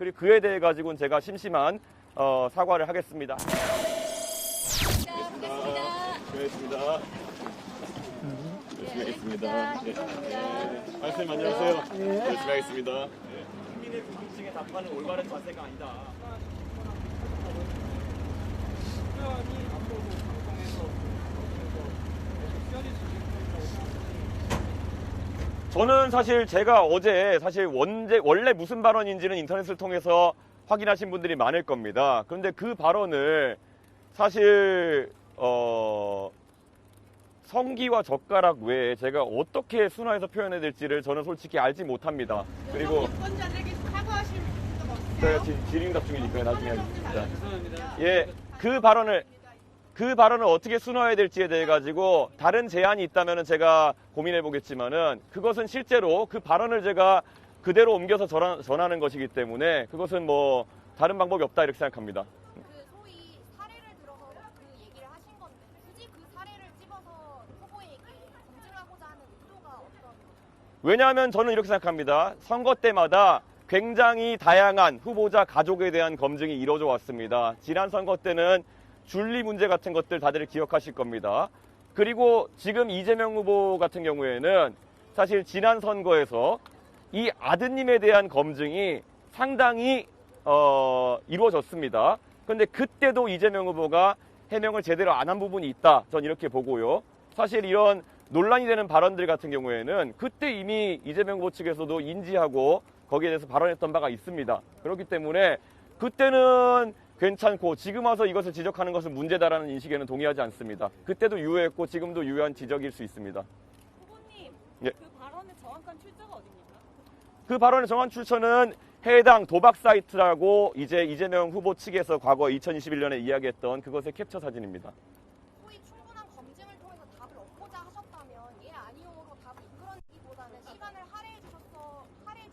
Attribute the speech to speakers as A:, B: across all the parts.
A: 그리고 그에 대해 가지고는 제가 심심한 사과를 하겠습니다. 수고하셨습니다. 열심히 하겠습니다. 선생님 안녕하세요. 열심히 하겠습니다. 국민의 궁금증에 답하는 올바른 자세가 아니다. 저는 사실 제가 어제 원래 무슨 발언인지는 인터넷을 통해서 확인하신 분들이 많을 겁니다. 그런데 그 발언을 사실 성기와 젓가락 외에 제가 어떻게 순화해서 표현해야 될지를 저는 솔직히 알지 못합니다. 그리고
B: 유권자들에게 사과하실 적
A: 제가
B: 없으세요?
A: 질의응답 중이니까요. 나중에 하겠습니다.
C: 죄송합니다.
A: 예, 그 발언을 어떻게 순화해야 될지에 대해 가지고 다른 제안이 있다면 제가 고민해 보겠지만은 그것은 실제로 그 발언을 제가 그대로 옮겨서 전하는 것이기 때문에 그것은 뭐 다른 방법이 없다 이렇게 생각합니다.
D: 그 소위 사례를 들어서 그 얘기를 하신 건데 굳이 그 사례를 집어서 후보에게 검증하고자 하는 의도가 어떤 거죠?
A: 왜냐하면 저는 이렇게 생각합니다. 선거 때마다 굉장히 다양한 후보자 가족에 대한 검증이 이루어져 왔습니다. 지난 선거 때는 준리 문제 같은 것들 다들 기억하실 겁니다. 그리고 지금 이재명 후보 같은 경우에는 사실 지난 선거에서 이 아드님에 대한 검증이 상당히 이루어졌습니다. 그런데 그때도 이재명 후보가 해명을 제대로 안 한 부분이 있다. 전 이렇게 보고요. 사실 이런 논란이 되는 발언들 같은 경우에는 그때 이미 이재명 후보 측에서도 인지하고 거기에 대해서 발언했던 바가 있습니다. 그렇기 때문에 그때는 괜찮고 지금 와서 이것을 지적하는 것은 문제다라는 인식에는 동의하지 않습니다. 그때도 유효했고 지금도 유효한 지적일 수 있습니다.
B: 후보님,
A: 예.
B: 그 발언의 정확한 출처가 어딥니까?
A: 그 발언의 정확한 출처는 해당 도박 사이트라고 이제 이재명 후보 측에서 과거 2021년에 이야기했던 그것의 캡처 사진입니다.
D: 소위 충분한 검증을 통해서 답을 얻고자 하셨다면 예 아니오로 답을 이끌어내기보다는 시간을 할애해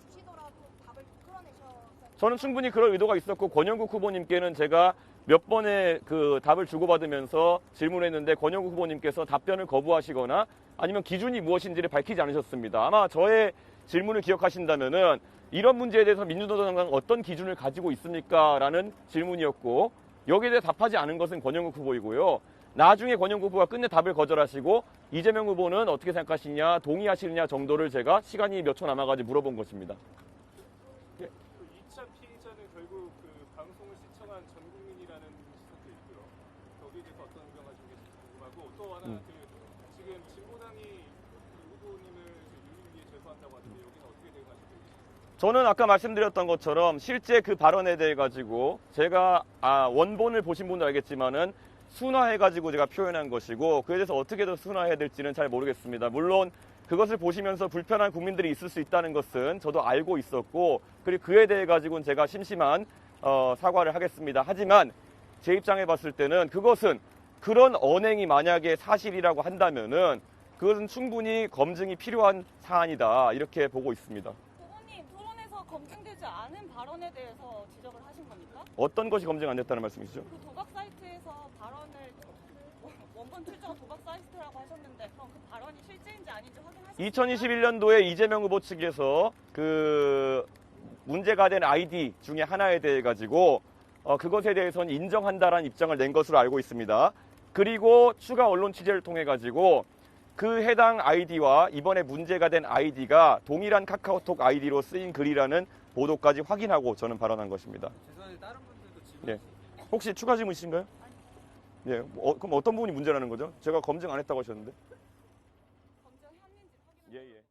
D: 주시더라도 답을 이끌어내셔서
A: 저는 충분히 그럴 의도가 있었고 권영국 후보님께는 제가 몇 번의 그 답을 주고받으면서 질문했는데 권영국 후보님께서 답변을 거부하시거나 아니면 기준이 무엇인지를 밝히지 않으셨습니다. 아마 저의 질문을 기억하신다면은 이런 문제에 대해서 민주노동당 어떤 기준을 가지고 있습니까? 라는 질문이었고 여기에 대해 답하지 않은 것은 권영국 후보이고요. 나중에 권영국 후보가 끝내 답을 거절하시고 이재명 후보는 어떻게 생각하시냐, 동의하시느냐 정도를 제가 시간이 몇 초 남아가지고 물어본 것입니다.
C: 2차 피의자는 결국 그 방송을 시청한 전 국민이라는 시각도 있고요. 거기에 대해서 어떤 의견을 가지고 계신지 궁금하고 또 하나 지금 진보당이 그 후보님을 윤리위에 제소한다고 하는데 여기는 어떻게 대응하시고 계십니까?
A: 저는 아까 말씀드렸던 것처럼 실제 그 발언에 대해 가지고 제가 원본을 보신 분도 알겠지만은 순화해가지고 제가 표현한 것이고 그에 대해서 어떻게 더 순화해야 될지는 잘 모르겠습니다. 물론 그것을 보시면서 불편한 국민들이 있을 수 있다는 것은 저도 알고 있었고 그리고 그에 대해 가지고는 제가 심심한 사과를 하겠습니다. 하지만 제 입장에 봤을 때는 그것은 그런 언행이 만약에 사실이라고 한다면은 그것은 충분히 검증이 필요한 사안이다 이렇게 보고 있습니다.
B: 후보님, 토론에서 검증되지 않은 발언에 대해서 지적을 하신 겁니까?
A: 어떤 것이 검증 안 됐다는 말씀이시죠?
B: 그 도박 사이트에서 발언을 원본 출처가 도박 사이트라고 하셨는데 그럼 그 발언이 실제인지 아닌지 확인하셨습니까?
A: 2021년도에 이재명 후보 측에서 그 문제가 된 아이디 중에 하나에 대해 가지고 그것에 대해서는 인정한다라는 입장을 낸 것으로 알고 있습니다. 그리고 추가 언론 취재를 통해 가지고 그 해당 아이디와 이번에 문제가 된 아이디가 동일한 카카오톡 아이디로 쓰인 글이라는 보도까지 확인하고 저는 발언한 것입니다.
C: 죄송한데 다른 분들도 질문
A: 예. 혹시 추가 질문 있으신가요? 예. 그럼 어떤 부분이 문제라는 거죠? 제가 검증 안 했다고 하셨는데.
B: 검증했는지 확인하셨습니까?
A: 예.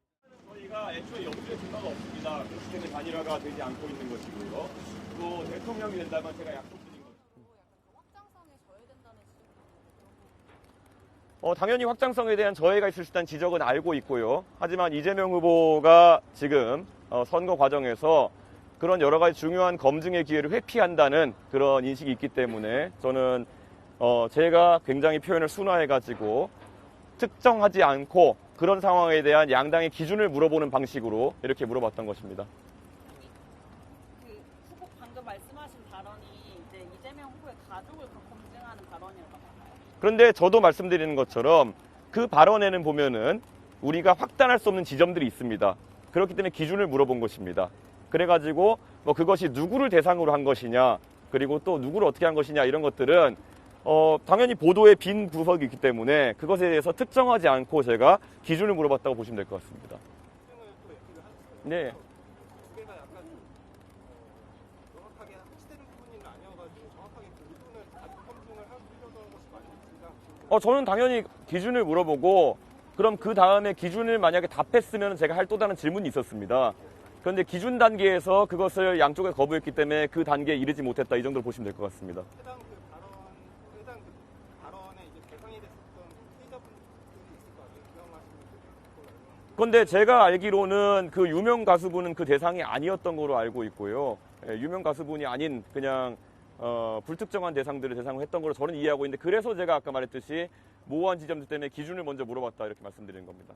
A: 저희가 애초에 염두에 둔 바가 없습니다. 그렇기 때문에 단일화가 되지 않고 있는 것이고요. 또 대통령이 된다면 제가 약속드린 것.
D: 확장성에 저해된다는 지적이
A: 당연히 확장성에 대한 저해가 있을 수 있다는 지적은 알고 있고요. 하지만 이재명 후보가 지금 선거 과정에서 그런 여러 가지 중요한 검증의 기회를 회피한다는 그런 인식이 있기 때문에 저는 제가 굉장히 표현을 순화해가지고 특정하지 않고 그런 상황에 대한 양당의 기준을 물어보는 방식으로 이렇게 물어봤던 것입니다.
B: 그 후보 방금 말씀하신 발언이 이제 이재명 후보의 가족을 검증하는 발언이라고 봐요.
A: 그런데 저도 말씀드리는 것처럼 그 발언에는 보면은 우리가 확단할 수 없는 지점들이 있습니다. 그렇기 때문에 기준을 물어본 것입니다. 그래가지고 뭐 그것이 누구를 대상으로 한 것이냐, 그리고 또 누구를 어떻게 한 것이냐, 이런 것들은 당연히 보도에 빈 구석이 있기 때문에 그것에 대해서 특정하지 않고 제가 기준을 물어봤다고 보시면 될 것 같습니다.
C: 특징을 또 얘기를 하셨어요.
A: 네.
C: 두 개가 약간 정확하게 합치되는 부분이 아니어가지고 정확하게 그 부분을 다시 검증을 하려던 것이 많이 있습니다.
A: 저는 당연히 기준을 물어보고 그럼 그 다음에 기준을 만약에 답했으면 제가 할 또 다른 질문이 있었습니다. 그런데 기준 단계에서 그것을 양쪽에 거부했기 때문에 그 단계에 이르지 못했다, 이 정도로 보시면 될 것 같습니다.
C: 해당 그 발언에 이제 대상이 됐었던 피해자분들이 있을 거 아니에요? 유명하신 분들이.
A: 그런데 제가 알기로는 그 유명 가수분은 그 대상이 아니었던 걸로 알고 있고요. 유명 가수분이 아닌 그냥 불특정한 대상들을 대상으로 했던 걸로 저는 이해하고 있는데, 그래서 제가 아까 말했듯이 모호한 지점들 때문에 기준을 먼저 물어봤다, 이렇게 말씀드리는 겁니다.